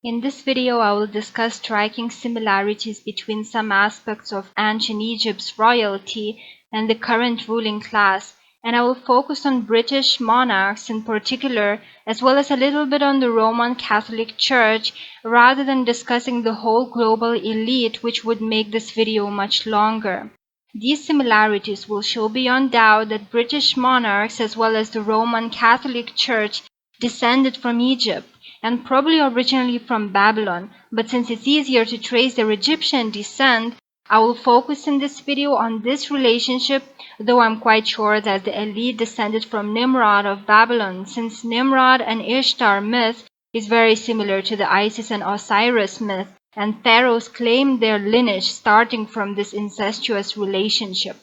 In this video, I will discuss striking similarities between some aspects of ancient Egypt's royalty and the current ruling class, and I will focus on British monarchs in particular, as well as a little bit on the Roman Catholic Church, rather than discussing the whole global elite, which would make this video much longer. These similarities will show beyond doubt that British monarchs, as well as the Roman Catholic Church, descended from Egypt, and probably originally from Babylon, but since it's easier to trace their Egyptian descent, I will focus in this video on this relationship, though I'm quite sure that the elite descended from Nimrod of Babylon, since Nimrod and Ishtar myth is very similar to the Isis and Osiris myth, and pharaohs claim their lineage starting from this incestuous relationship.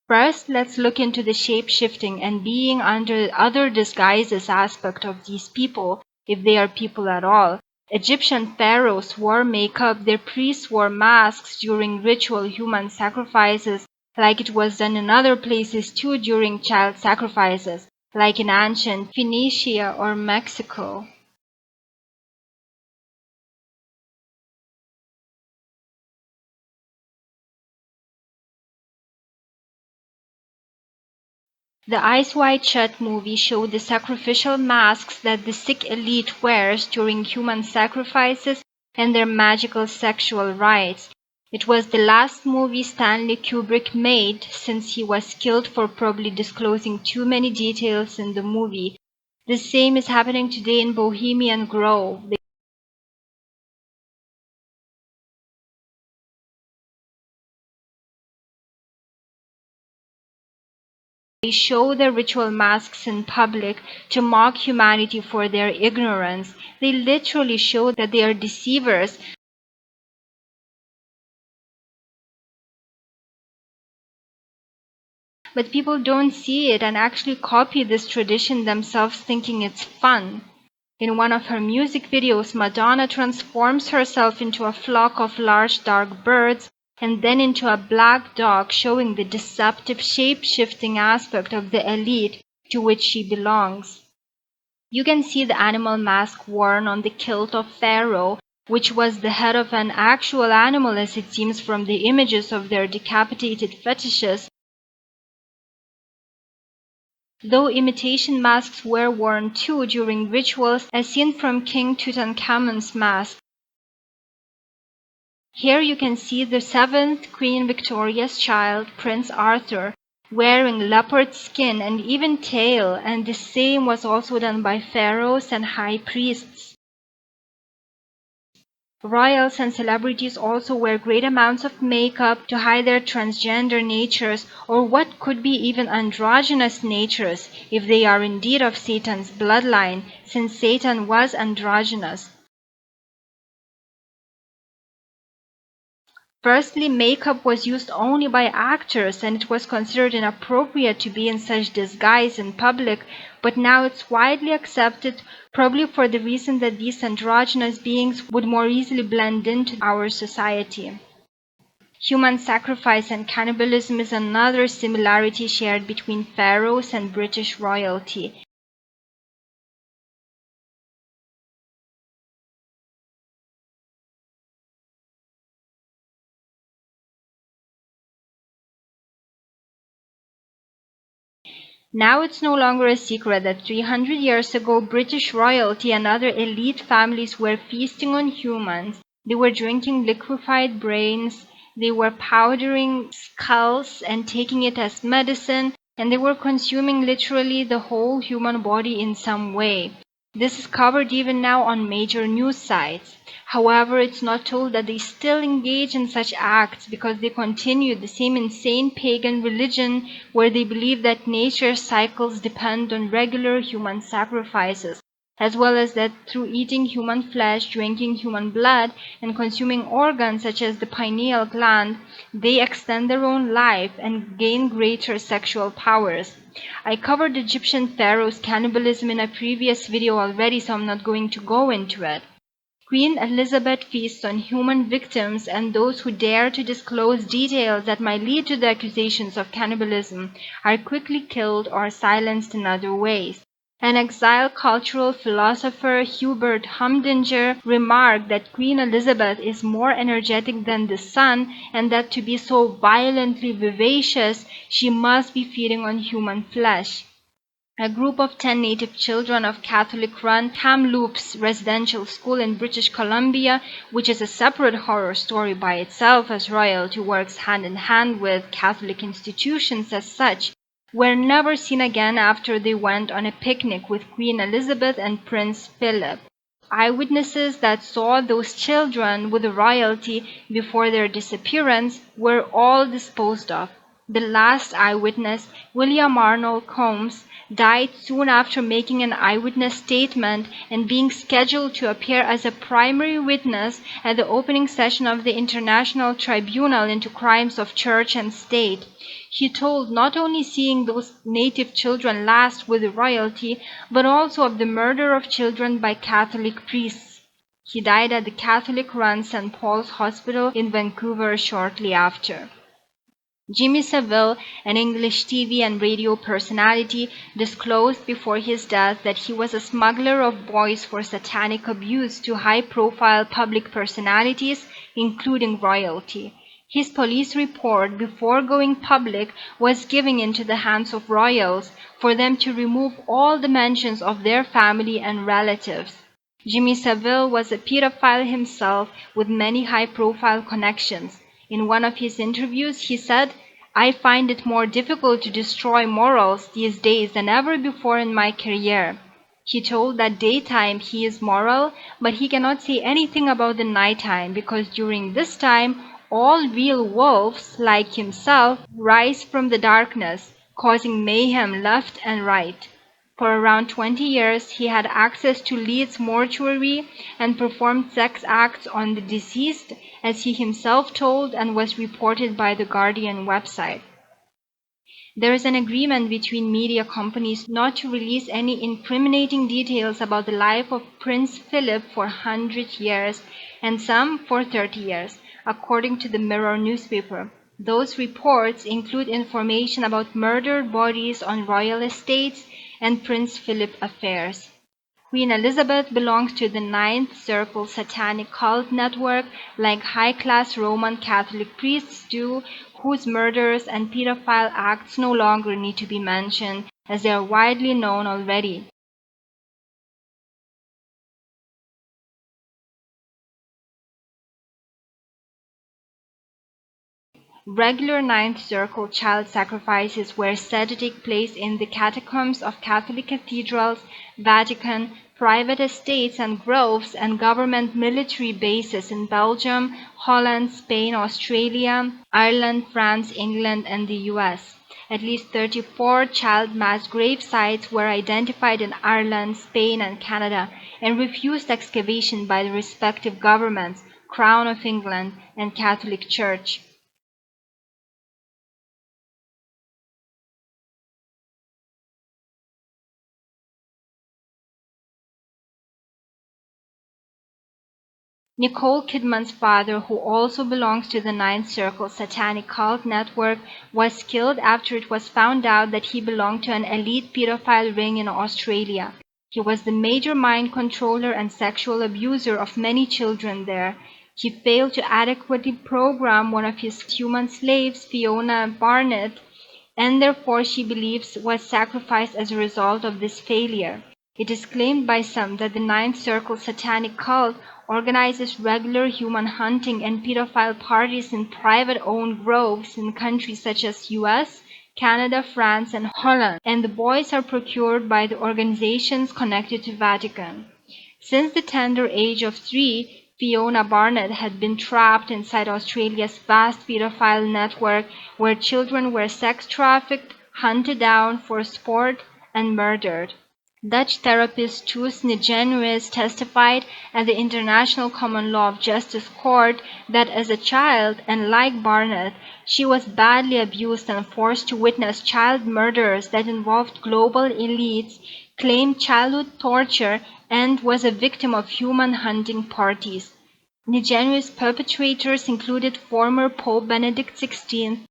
First, let's look into the shape-shifting and being under other disguises aspect of these people, if they are people at all. Egyptian pharaohs wore makeup, their priests wore masks during ritual human sacrifices, like it was done in other places too during child sacrifices, like in ancient Phoenicia or Mexico. The Eyes Wide Shut movie showed the sacrificial masks that the sick elite wears during human sacrifices and their magical sexual rites. It was the last movie Stanley Kubrick made, since he was killed for probably disclosing too many details in the movie. The same is happening today in Bohemian Grove. They show their ritual masks in public to mock humanity for their ignorance. They literally show that they are deceivers. But people don't see it and actually copy this tradition themselves, thinking it's fun. In one of her music videos, Madonna transforms herself into a flock of large dark birds and then into a black dog, showing the deceptive shape-shifting aspect of the elite to which she belongs. You can see the animal mask worn on the kilt of Pharaoh, which was the head of an actual animal as it seems from the images of their decapitated fetishes, though imitation masks were worn too during rituals as seen from King Tutankhamun's mask. Here you can see the 7th Queen Victoria's child, Prince Arthur, wearing leopard skin and even tail, and the same was also done by pharaohs and high priests. Royals and celebrities also wear great amounts of makeup to hide their transgender natures, or what could be even androgynous natures, if they are indeed of Satan's bloodline, since Satan was androgynous. Firstly, makeup was used only by actors, and it was considered inappropriate to be in such disguise in public, but now it's widely accepted, probably for the reason that these androgynous beings would more easily blend into our society. Human sacrifice and cannibalism is another similarity shared between pharaohs and British royalty. Now it's no longer a secret that 300 years ago, British royalty and other elite families were feasting on humans. They were drinking liquefied brains, they were powdering skulls and taking it as medicine, and they were consuming literally the whole human body in some way. This is covered even now on major news sites. However, it's not told that they still engage in such acts because they continue the same insane pagan religion where they believe that nature's cycles depend on regular human sacrifices, as well as that through eating human flesh, drinking human blood, and consuming organs such as the pineal gland, they extend their own life and gain greater sexual powers. I covered Egyptian pharaohs' cannibalism in a previous video already, so I'm not going to go into it. Queen Elizabeth feasts on human victims, and those who dare to disclose details that might lead to the accusations of cannibalism are quickly killed or silenced in other ways. An exiled cultural philosopher, Hubert Humdinger, remarked that Queen Elizabeth is more energetic than the sun, and that to be so violently vivacious, she must be feeding on human flesh. A group of 10 native children of Catholic-run Kamloops Residential School in British Columbia, which is a separate horror story by itself as royalty works hand in hand with Catholic institutions as such, were never seen again after they went on a picnic with Queen Elizabeth and Prince Philip. Eyewitnesses that saw those children with the royalty before their disappearance were all disposed of. The last eyewitness, William Arnold Combs, died soon after making an eyewitness statement and being scheduled to appear as a primary witness at the opening session of the International Tribunal into Crimes of Church and State. He told not only seeing those native children last with the royalty, but also of the murder of children by Catholic priests. He died at the Catholic-run St. Paul's Hospital in Vancouver shortly after. Jimmy Savile, an English TV and radio personality, disclosed before his death that he was a smuggler of boys for satanic abuse to high-profile public personalities, including royalty. His police report before going public was giving into the hands of royals for them to remove all the mentions of their family and relatives. Jimmy Savile was a pedophile himself with many high-profile connections. In one of his interviews, he said, "I find it more difficult to destroy morals these days than ever before in my career." He told that daytime he is moral, but he cannot say anything about the nighttime because during this time, all real wolves, like himself, rise from the darkness, causing mayhem left and right. For around 20 years, he had access to Leeds mortuary and performed sex acts on the deceased, as he himself told and was reported by the Guardian website. There is an agreement between media companies not to release any incriminating details about the life of Prince Philip for 100 years and some for 30 years, according to the Mirror newspaper. Those reports include information about murdered bodies on royal estates and Prince Philip affairs. Queen Elizabeth belongs to the Ninth Circle satanic cult network like high-class Roman Catholic priests do, whose murders and pedophile acts no longer need to be mentioned, as they are widely known already. Regular Ninth Circle child sacrifices were said to take place in the catacombs of Catholic cathedrals, Vatican, private estates and groves, and government military bases in Belgium, Holland, Spain, Australia, Ireland, France, England, and the US. At least 34 child mass grave sites were identified in Ireland, Spain, and Canada, and refused excavation by the respective governments, Crown of England, and Catholic Church. Nicole Kidman's father, who also belongs to the Ninth Circle satanic cult network, was killed after it was found out that he belonged to an elite pedophile ring in Australia. He was the major mind controller and sexual abuser of many children there. He failed to adequately program one of his human slaves, Fiona Barnett, and therefore she believes was sacrificed as a result of this failure. It is claimed by some that the Ninth Circle satanic cult organizes regular human hunting and pedophile parties in private-owned groves in countries such as US, Canada, France, and Holland, and the boys are procured by the organizations connected to Vatican. Since the tender age of 3, Fiona Barnett had been trapped inside Australia's vast pedophile network where children were sex trafficked, hunted down for sport, and murdered. Dutch therapist Toos Nigenuis testified at the International Common Law of Justice Court that as a child, and like Barnett, she was badly abused and forced to witness child murders that involved global elites, claimed childhood torture, and was a victim of human hunting parties. Nigenuis' perpetrators included former Pope Benedict XVI,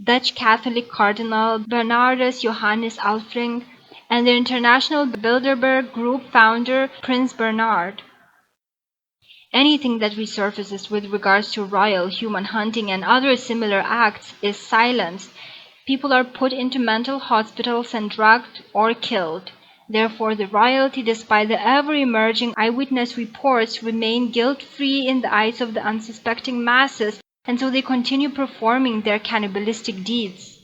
Dutch Catholic Cardinal Bernardus Johannes Alfring, and the International Bilderberg Group founder Prince Bernhard. Anything that resurfaces with regards to royal human hunting and other similar acts is silenced. People are put into mental hospitals and drugged or killed. Therefore, the royalty, despite the ever-emerging eyewitness reports, remain guilt-free in the eyes of the unsuspecting masses, and so they continue performing their cannibalistic deeds.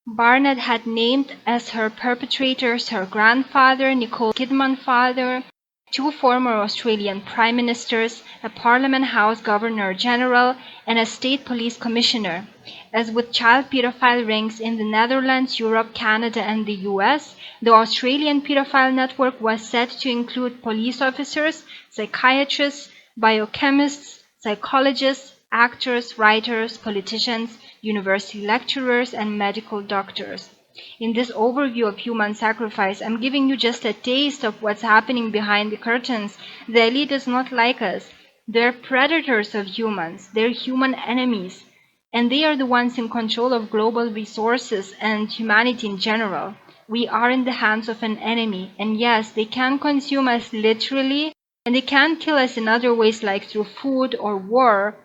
Barnett had named as her perpetrators her grandfather, Nicole Kidman father, two former Australian Prime Ministers, a Parliament House Governor-General, and a State Police Commissioner. As with child pedophile rings in the Netherlands, Europe, Canada, and the US, the Australian pedophile network was said to include police officers, psychiatrists, biochemists, psychologists, actors, writers, politicians, university lecturers, and medical doctors. In this overview of human sacrifice, I'm giving you just a taste of what's happening behind the curtains. The elite does not like us. They're predators of humans. They're human enemies. And they are the ones in control of global resources and humanity in general. We are in the hands of an enemy. And yes, they can consume us literally, and they can kill us in other ways like through food or war.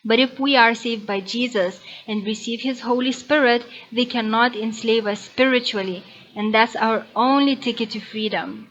But if we are saved by Jesus and receive His Holy Spirit, they cannot enslave us spiritually, and that's our only ticket to freedom.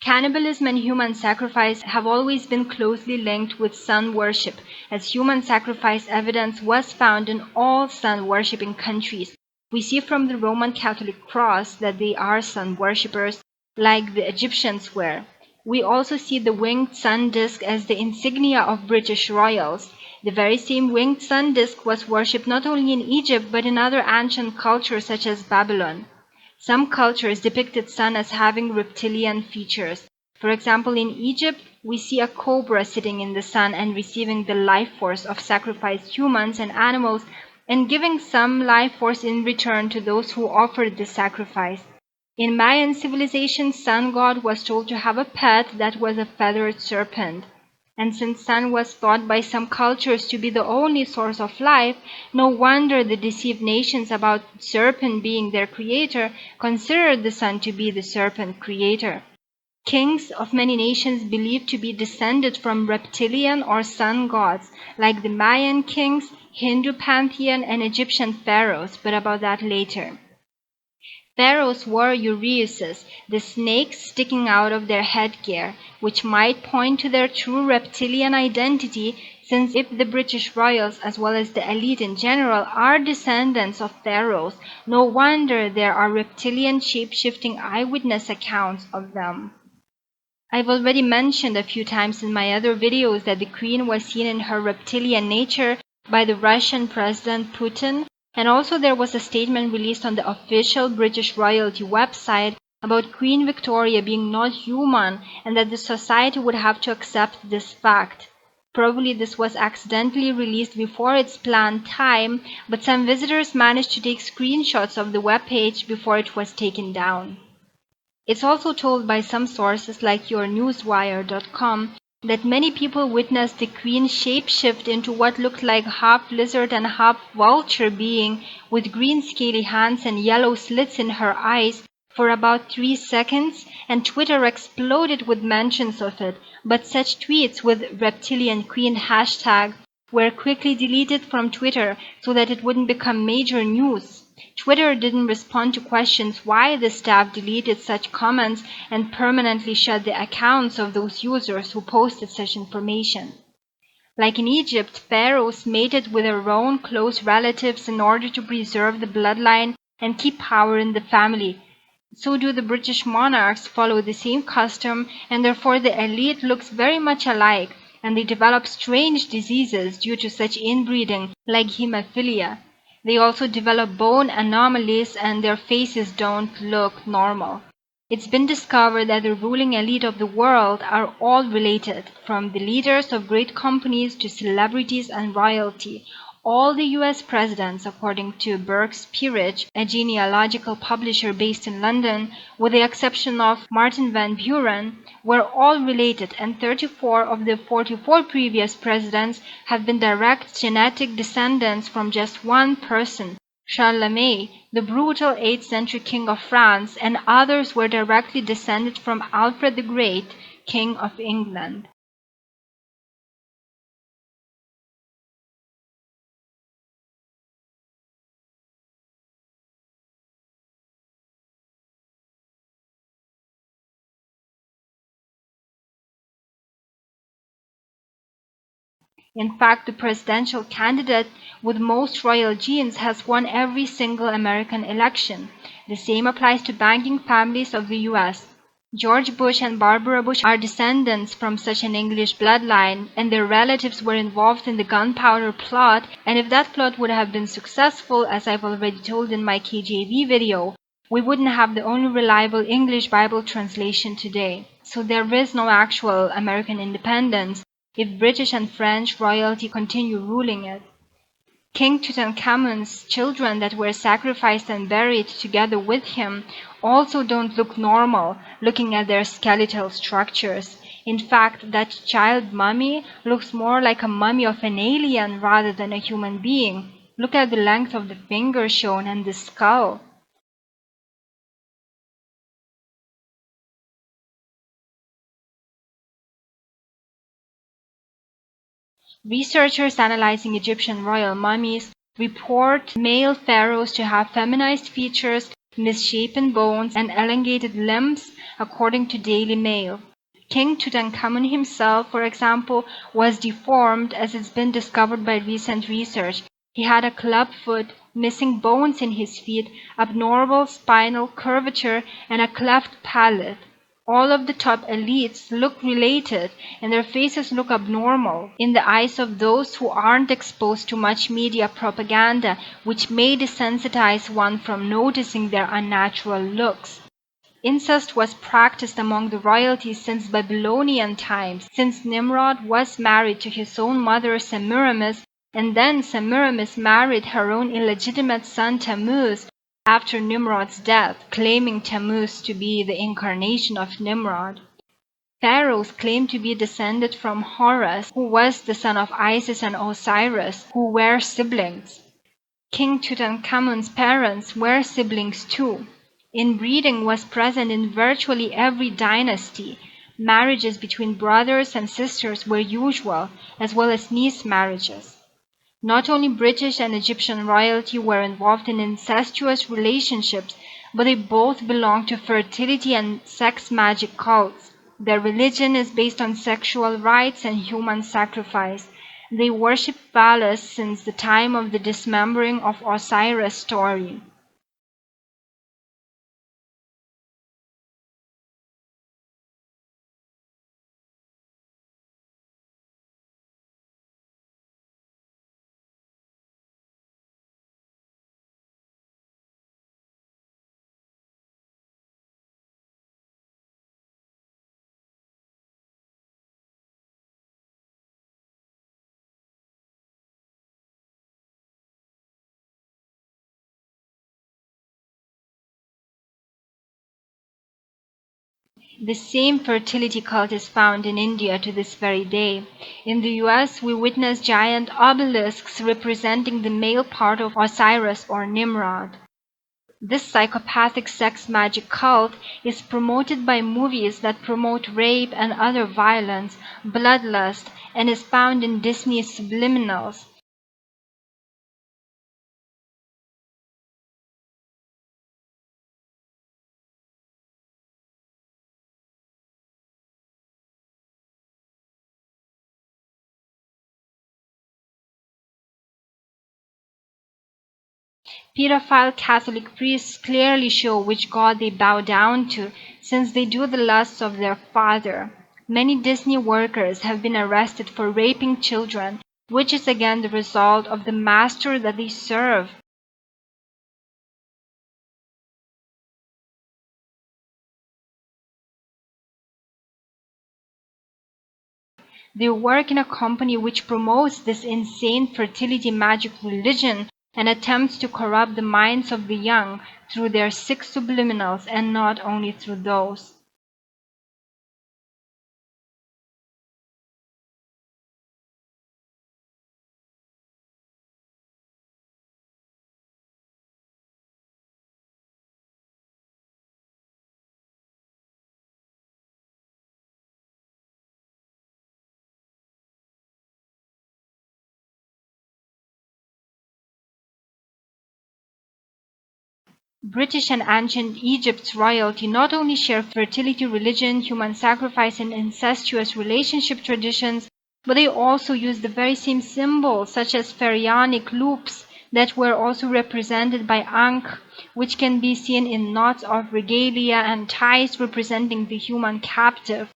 Cannibalism and human sacrifice have always been closely linked with sun worship, as human sacrifice evidence was found in all sun-worshipping countries. We see from the Roman Catholic cross that they are sun worshippers, like the Egyptians were. We also see the winged sun disk as the insignia of British royals. The very same winged sun disk was worshipped not only in Egypt but in other ancient cultures such as Babylon. Some cultures depicted sun as having reptilian features. For example, in Egypt, we see a cobra sitting in the sun and receiving the life force of sacrificed humans and animals and giving some life force in return to those who offered the sacrifice. In Mayan civilization, sun god was told to have a pet that was a feathered serpent. And since sun was thought by some cultures to be the only source of life, no wonder the deceived nations about serpent being their creator considered the sun to be the serpent creator. Kings of many nations believed to be descended from reptilian or sun gods, like the Mayan kings, Hindu pantheon, and Egyptian pharaohs, but about that later. Pharaohs wore uraeuses, the snakes sticking out of their headgear, which might point to their true reptilian identity, since if the British royals as well as the elite in general are descendants of pharaohs, no wonder there are reptilian shape-shifting eyewitness accounts of them. I've already mentioned a few times in my other videos that the Queen was seen in her reptilian nature by the Russian President Putin. And also there was a statement released on the official British royalty website about Queen Victoria being not human and that the society would have to accept this fact. Probably this was accidentally released before its planned time, but some visitors managed to take screenshots of the webpage before it was taken down. It's also told by some sources like yournewswire.com that many people witnessed the Queen shapeshift into what looked like half lizard and half vulture being with green scaly hands and yellow slits in her eyes for about 3 seconds, and Twitter exploded with mentions of it, but such tweets with reptilian queen hashtag were quickly deleted from Twitter so that it wouldn't become major news. Twitter didn't respond to questions why the staff deleted such comments and permanently shut the accounts of those users who posted such information. Like in Egypt, pharaohs mated with their own close relatives in order to preserve the bloodline and keep power in the family. So do the British monarchs follow the same custom, and therefore the elite looks very much alike, and they develop strange diseases due to such inbreeding, like hemophilia. They also develop bone anomalies and their faces don't look normal. It's been discovered that the ruling elite of the world are all related, from the leaders of great companies to celebrities and royalty. All the US presidents, according to Burke's Peerage, a genealogical publisher based in London, with the exception of Martin Van Buren, were all related, and 34 of the 44 previous presidents have been direct genetic descendants from just one person, Charlemagne, the brutal 8th century king of France, and others were directly descended from Alfred the Great, King of England. In fact, the presidential candidate with most royal genes has won every single American election. The same applies to banking families of the US. George Bush and Barbara Bush are descendants from such an English bloodline, and their relatives were involved in the gunpowder plot, and if that plot would have been successful, as I've already told in my KJV video, we wouldn't have the only reliable English Bible translation today. So there is no actual American independence if British and French royalty continue ruling it. King Tutankhamun's children that were sacrificed and buried together with him also don't look normal looking at their skeletal structures. In fact, that child mummy looks more like a mummy of an alien rather than a human being. Look at the length of the finger shown and the skull. Researchers analyzing Egyptian royal mummies report male pharaohs to have feminized features, misshapen bones, and elongated limbs, according to Daily Mail. King Tutankhamun himself, for example, was deformed as it's been discovered by recent research. He had a club foot, missing bones in his feet, abnormal spinal curvature, and a cleft palate. All of the top elites look related and their faces look abnormal in the eyes of those who aren't exposed to much media propaganda, which may desensitize one from noticing their unnatural looks. Incest was practiced among the royalty since Babylonian times, since Nimrod was married to his own mother Semiramis, and then Semiramis married her own illegitimate son Tammuz after Nimrod's death, claiming Tammuz to be the incarnation of Nimrod. Pharaohs claim to be descended from Horus, who was the son of Isis and Osiris, who were siblings. King Tutankhamun's parents were siblings too. Inbreeding was present in virtually every dynasty. Marriages between brothers and sisters were usual, as well as niece marriages. Not only British and Egyptian royalty were involved in incestuous relationships, but they both belonged to fertility and sex magic cults. Their religion is based on sexual rites and human sacrifice. They worship Phallus since the time of the dismembering of Osiris story. The same fertility cult is found in India to this very day. In the US, we witness giant obelisks representing the male part of Osiris or Nimrod. This psychopathic sex magic cult is promoted by movies that promote rape and other violence, bloodlust, and is found in Disney's subliminals. Pedophile Catholic priests clearly show which god they bow down to, since they do the lusts of their father. Many Disney workers have been arrested for raping children, which is again the result of the master that they serve. They work in a company which promotes this insane fertility magic religion and attempts to corrupt the minds of the young through their sick subliminals, and not only through those. British and ancient Egypt's royalty not only share fertility, religion, human sacrifice, and incestuous relationship traditions, but they also use the very same symbols, such as pharaonic loops that were also represented by Ankh, which can be seen in knots of regalia, and ties representing the human captive.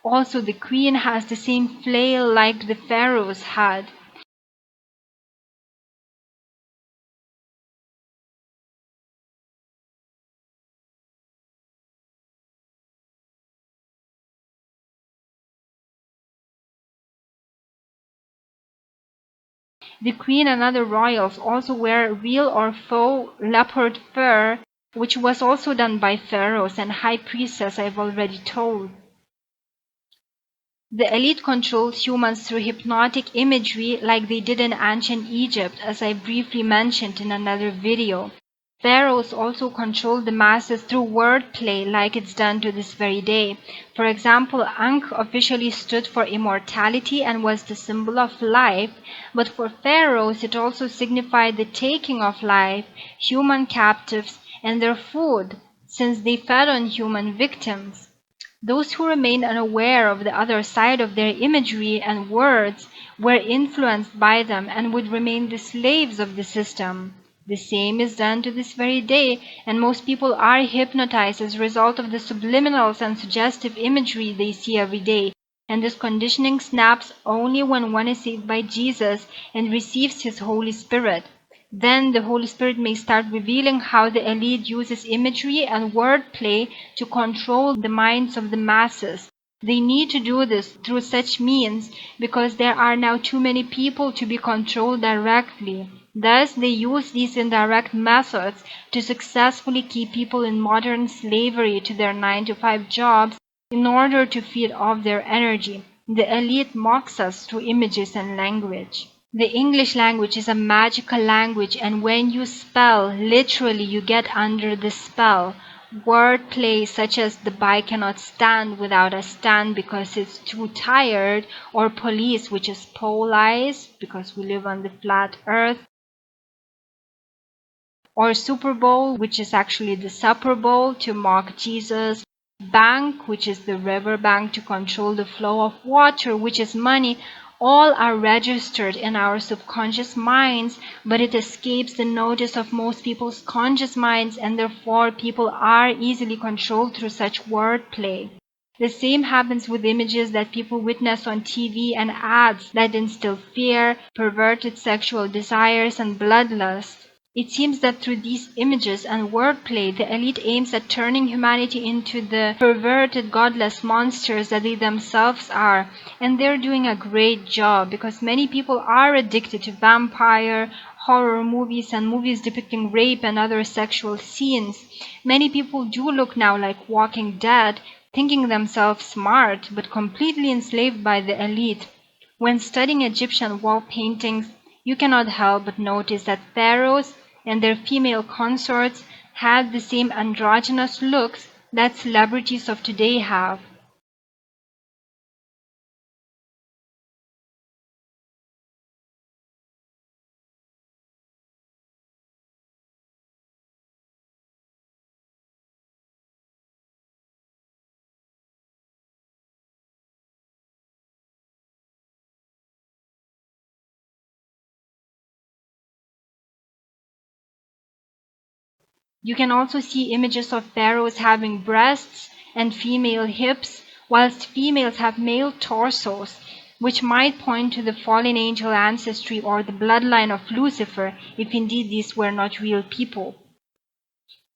Also, the queen has the same flail like the pharaohs had. The queen and other royals also wear real or faux leopard fur, which was also done by pharaohs and high priests, as I've already told. The elite controls humans through hypnotic imagery like they did in ancient Egypt, as I briefly mentioned in another video. Pharaohs also control the masses through wordplay like it's done to this very day. For example, Ankh officially stood for immortality and was the symbol of life, but for pharaohs it also signified the taking of life, human captives, and their food, since they fed on human victims. Those who remained unaware of the other side of their imagery and words were influenced by them and would remain the slaves of the system. The same is done to this very day, and most people are hypnotized as a result of the subliminals and suggestive imagery they see every day. And this conditioning snaps only when one is saved by Jesus and receives his Holy Spirit. Then the Holy Spirit may start revealing how the elite uses imagery and wordplay to control the minds of the masses. They need to do this through such means because there are now too many people to be controlled directly. Thus, they use these indirect methods to successfully keep people in modern slavery to their 9-to-5 jobs in order to feed off their energy. The elite mocks us through images and language. The English language is a magical language, and when you spell, literally you get under the spell. Wordplay such as the bike cannot stand without a stand because it's too tired, or police, which is police because we live on the flat earth, or Super Bowl, which is actually the Supper Bowl to mock Jesus, bank, which is the river bank to control the flow of water, which is money, all are registered in our subconscious minds, but it escapes the notice of most people's conscious minds, and therefore people are easily controlled through such wordplay. The same happens with images that people witness on TV and ads that instill fear, perverted sexual desires, and bloodlust. It seems that through these images and wordplay, the elite aims at turning humanity into the perverted, godless monsters that they themselves are. And they're doing a great job because many people are addicted to vampire, horror movies, and movies depicting rape and other sexual scenes. Many people do look now like Walking Dead, thinking themselves smart, but completely enslaved by the elite. When studying Egyptian wall paintings, you cannot help but notice that pharaohs and their female consorts had the same androgynous looks that celebrities of today have. You can also see images of pharaohs having breasts and female hips, whilst females have male torsos. which might point to the fallen angel ancestry or the bloodline of Lucifer, if indeed these were not real people.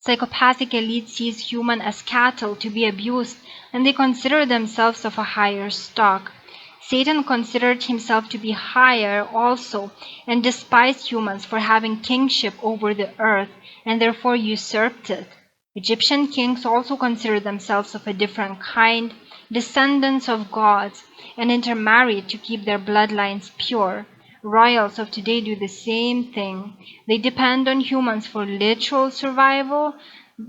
Psychopathic elite sees humans as cattle to be abused, and they consider themselves of a higher stock. Satan considered himself to be higher also, and despised humans for having kingship over the earth, and therefore usurped it. Egyptian kings also considered themselves of a different kind, descendants of gods, and intermarried to keep their bloodlines pure. Royals of today do the same thing. They depend on humans for literal survival,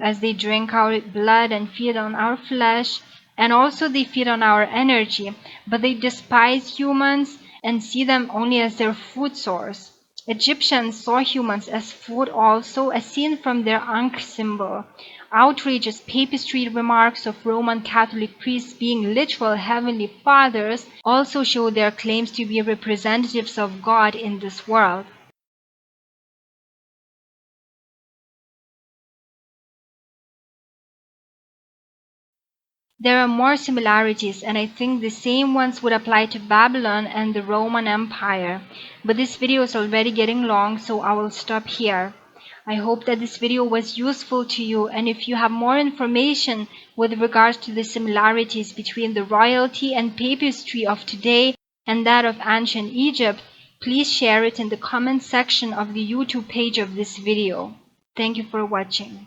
as they drink our blood and feed on our flesh, and also they feed on our energy, but they despise humans and see them only as their food source. Egyptians saw humans as food also, as seen from their Ankh symbol. Outrageous papistry remarks of Roman Catholic priests being literal heavenly fathers also show their claims to be representatives of God in this world. There are more similarities, and I think the same ones would apply to Babylon and the Roman Empire. But this video is already getting long, so I will stop here. I hope that this video was useful to you, and if you have more information with regards to the similarities between the royalty and papistry of today and that of ancient Egypt, please share it in the comment section of the YouTube page of this video. Thank you for watching.